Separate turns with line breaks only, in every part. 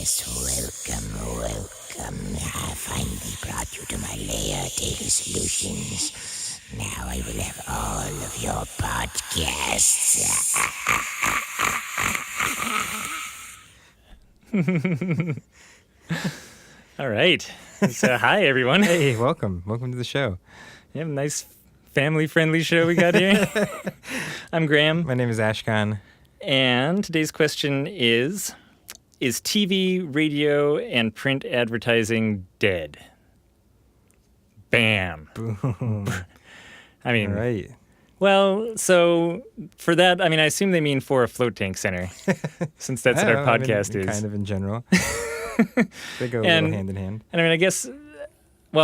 Yes, welcome. I finally brought you to my lair, Daily Solutions. Now I will have all of your podcasts.
All right. So, hi, everyone.
Hey, welcome. Welcome to the show.
You have a nice family-friendly show we got here. I'm Graham.
My name is Ashkan.
And today's question is TV, radio, and print advertising dead? Bam.
Boom.
I mean,
All right.
well, so for that, I assume they mean for a float tank center, since that's what our podcast is.
Kind of in general. They go a little hand in hand.
And I guess, we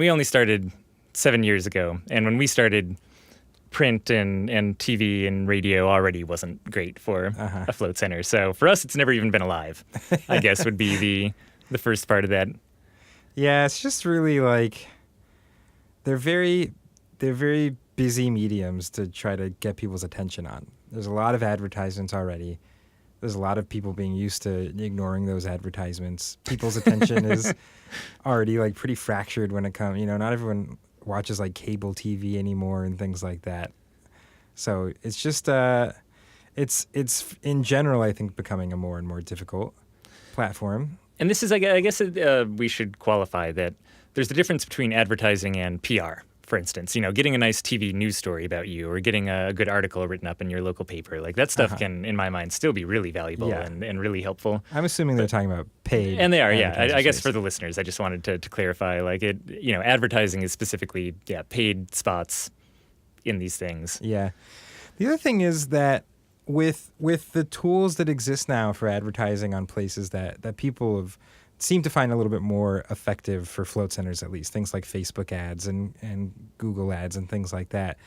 only started 7 years ago. And when we started, print and TV and radio already wasn't great for a float center. So for us, it's never even been alive, I guess would be the first part of that.
Yeah, it's just really like they're very busy mediums to try to get people's attention on. There's a lot of advertisements already. There's a lot of people being used to ignoring those advertisements. People's attention is already like pretty fractured when it comes, not everyone watches like cable TV anymore and things like that. So it's just it's in general, I think, becoming a more and more difficult platform.
And this is, I guess we should qualify that there's a difference between advertising and PR. For instance, getting a nice TV news story about you or getting a good article written up in your local paper, like that stuff can, in my mind, still be really valuable and really helpful.
I'm assuming they're talking about paid.
And they are, yeah. I guess for the listeners, I just wanted to clarify, like it, advertising is specifically, paid spots in these things.
Yeah. The other thing is that with the tools that exist now for advertising on places that people have seem to find a little bit more effective for float centers, at least things like Facebook ads and Google ads and things like that.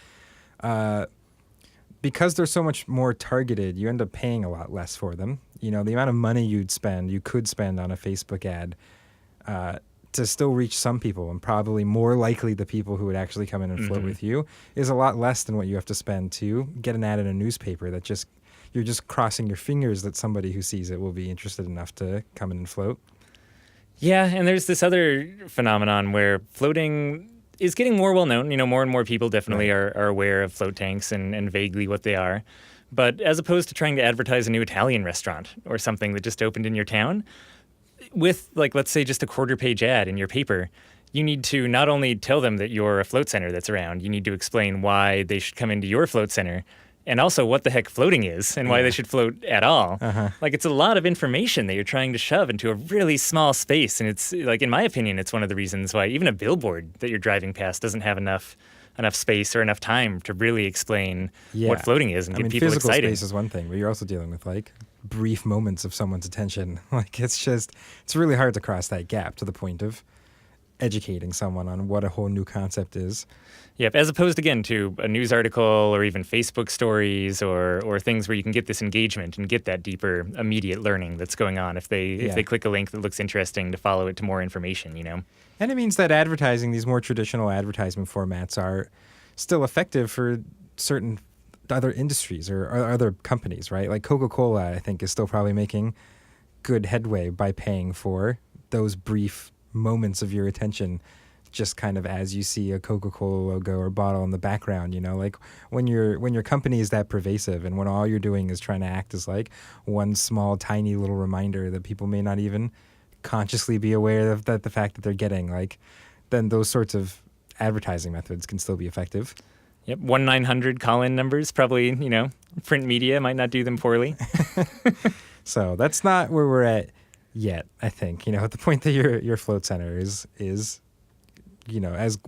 Because they're so much more targeted, you end up paying a lot less for them. The amount of money you could spend on a Facebook ad to still reach some people, and probably more likely the people who would actually come in and float with you, is a lot less than what you have to spend to get an ad in a newspaper that you're just crossing your fingers that somebody who sees it will be interested enough to come in and float.
Yeah, and there's this other phenomenon where floating is getting more well-known. More and more people definitely are aware of float tanks and vaguely what they are. But as opposed to trying to advertise a new Italian restaurant or something that just opened in your town, with, like, let's say just a quarter-page ad in your paper, you need to not only tell them that you're a float center that's around, you need to explain why they should come into your float center, and also what the heck floating is and why they should float at all. Like, it's a lot of information that you're trying to shove into a really small space. And it's, like, in my opinion, it's one of the reasons why even a billboard that you're driving past doesn't have enough space or enough time to really explain what floating is and get people
physical
excited.
Space is one thing, but you're also dealing with, like, brief moments of someone's attention. Like, it's really hard to cross that gap to the point of educating someone on what a whole new concept is.
Yep, as opposed, again, to a news article or even Facebook stories or things where you can get this engagement and get that deeper, immediate learning that's going on if they click a link that looks interesting to follow it to more information,
And it means that advertising, these more traditional advertisement formats, are still effective for certain other industries or other companies, right? Like CocaCola, I think, is still probably making good headway by paying for those brief moments of your attention, just kind of as you see a Coca-Cola logo or bottle in the background, like when your company is that pervasive and when all you're doing is trying to act as like one small tiny little reminder that people may not even consciously be aware of the fact that they're getting, like, then those sorts of advertising methods can still be effective.
Yep, 1-900 call-in numbers, probably, print media might not do them poorly.
So that's not where we're at yet, I think. At the point that your float center is as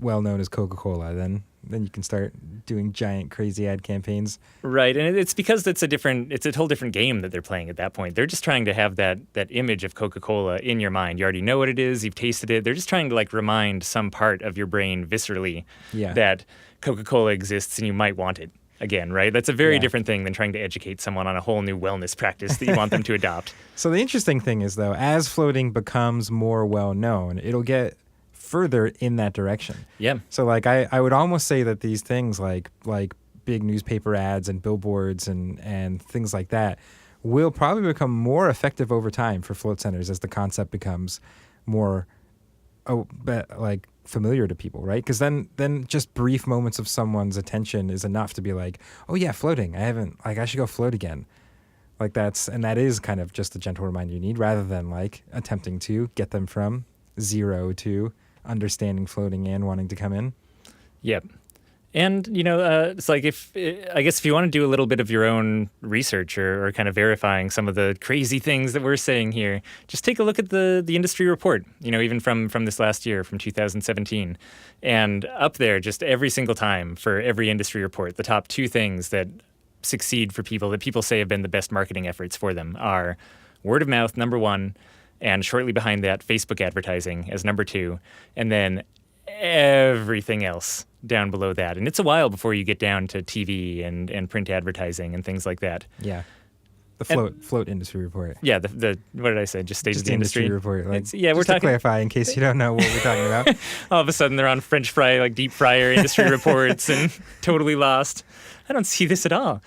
well known as Coca-Cola, then you can start doing giant crazy ad campaigns.
Right, and it's because it's a whole different game that they're playing at that point. They're just trying to have that image of Coca-Cola in your mind. You already know what it is, you've tasted it. They're just trying to, like, remind some part of your brain viscerally that Coca-Cola exists and you might want it again, right? That's a very different thing than trying to educate someone on a whole new wellness practice that you want them to adopt.
So the interesting thing is, though, as floating becomes more well-known, it'll get further in that direction.
Yeah.
So, like, I would almost say that these things like big newspaper ads and billboards and things like that will probably become more effective over time for float centers as the concept becomes more like familiar to people, right? Because then just brief moments of someone's attention is enough to be like, oh yeah, floating. I should go float again. Like that is kind of just a gentle reminder you need, rather than like attempting to get them from 0 to understanding floating and wanting to come in.
Yep. And, it's like I guess if you want to do a little bit of your own research or kind of verifying some of the crazy things that we're saying here, just take a look at the industry report, even from this last year, from 2017. And up there, just every single time for every industry report, the top 2 things that succeed for people that people say have been the best marketing efforts for them are word of mouth, number 1, and shortly behind that, Facebook advertising as number 2, and then everything else down below that. And it's a while before you get down to TV and print advertising and things like that.
Yeah. The float industry report.
Yeah, the what did I say? Just state of the industry
report. Like,
we're
talking to clarify in case you don't know what we're talking about.
All of a sudden they're on French fry, like deep fryer industry reports and totally lost. I don't see this at all.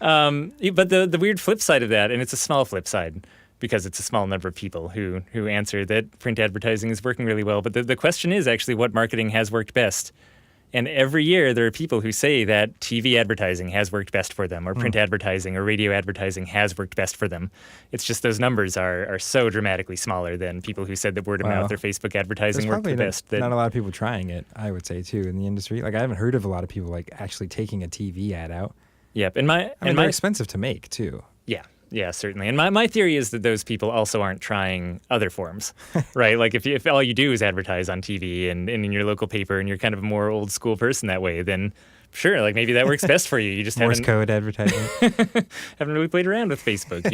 But the weird flip side of that, and it's a small flip side because it's a small number of people who answer that print advertising is working really well. But the question is actually what marketing has worked best. And every year there are people who say that TV advertising has worked best for them, or print advertising or radio advertising has worked best for them. It's just those numbers are so dramatically smaller than people who said that word of mouth or Facebook advertising worked the best.
There's not a lot of people trying it, I would say, too, in the industry. Like, I haven't heard of a lot of people like actually taking a TV ad out.
Yep.
They're expensive to make, too.
Yeah, certainly. And my theory is that those people also aren't trying other forms, right? Like if all you do is advertise on TV and in your local paper and you're kind of a more old school person that way, then sure, like maybe that works best for you. You just
Morse code advertising.
haven't really played around with Facebook,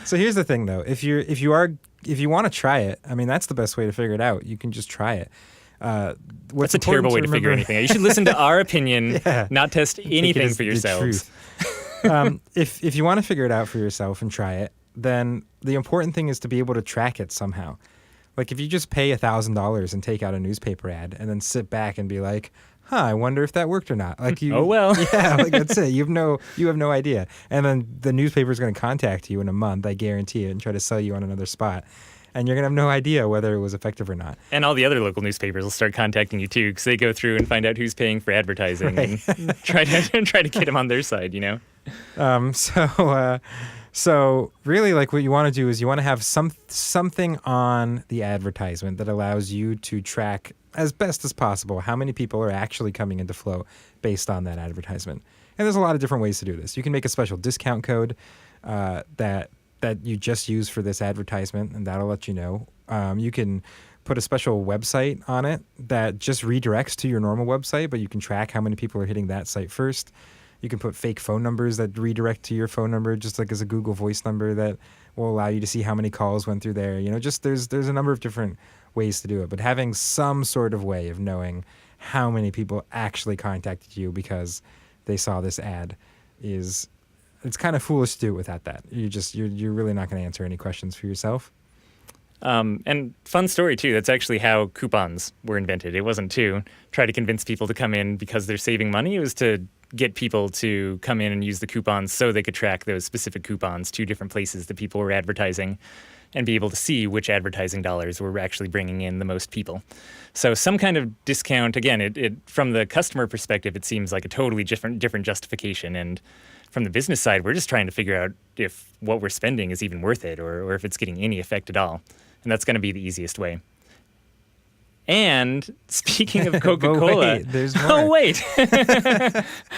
So here's the thing, though. If you want to try it, I mean, that's the best way to figure it out. You can just try it.
That's a terrible way to figure anything out. You should listen to our opinion, not test anything for yourselves.
If you want to figure it out for yourself and try it, then the important thing is to be able to track it somehow. Like if you just pay $1,000 and take out a newspaper ad and then sit back and be like, I wonder if that worked or not. Like you,
oh well,
yeah, like that's it. You have no idea. And then the newspaper is going to contact you in a month, I guarantee it, and try to sell you on another spot. And you're going to have no idea whether it was effective or not.
And all the other local newspapers will start contacting you too, because they go through and find out who's paying for advertising and try to get them on their side,
So really, like what you want to do is you want to have something on the advertisement that allows you to track as best as possible how many people are actually coming into Flow based on that advertisement. And there's a lot of different ways to do this. You can make a special discount code that you just use for this advertisement, and that'll let you know. You can put a special website on it that just redirects to your normal website, but you can track how many people are hitting that site first. You can put fake phone numbers that redirect to your phone number, just like as a Google Voice number that will allow you to see how many calls went through there. Just there's a number of different ways to do it, but having some sort of way of knowing how many people actually contacted you because they saw this ad it's kind of foolish to do it without that. You're really not going to answer any questions for yourself.
And fun story too, that's actually how coupons were invented. It wasn't to try to convince people to come in because they're saving money. It was to get people to come in and use the coupons so they could track those specific coupons to different places that people were advertising and be able to see which advertising dollars were actually bringing in the most people. So some kind of discount, again, it from the customer perspective, it seems like a totally different justification. And from the business side, we're just trying to figure out if what we're spending is even worth it or if it's getting any effect at all. And that's going to be the easiest way. And speaking of Coca-Cola...
wait, there's more.
Oh, wait.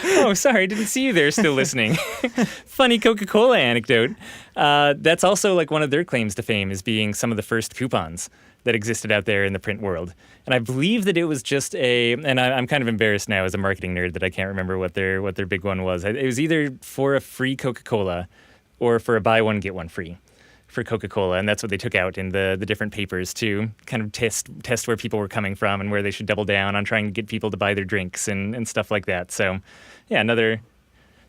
Oh, sorry. Didn't see you there still listening. Funny Coca-Cola anecdote. That's also like one of their claims to fame is being some of the first coupons that existed out there in the print world. And I believe that it was just and I'm kind of embarrassed now as a marketing nerd that I can't remember what their big one was. It was either for a free Coca-Cola or for a buy one, get one free for Coca-Cola, and that's what they took out in the different papers to kind of test where people were coming from and where they should double down on trying to get people to buy their drinks and stuff like that. So, yeah, another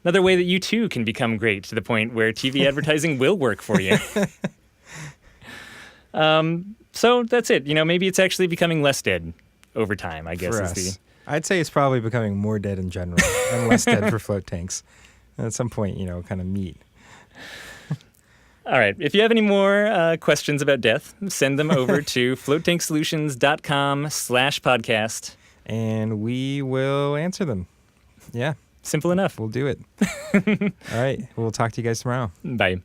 way that you too can become great to the point where TV advertising will work for you. So that's it. Maybe it's actually becoming less dead over time, I guess.
For us. I'd say it's probably becoming more dead in general and less dead for float tanks. And at some point, kind of meet.
All right. If you have any more questions about death, send them over to floatanksolutions.com/podcast.
And we will answer them. Yeah.
Simple enough.
We'll do it. All right. We'll talk to you guys tomorrow.
Bye.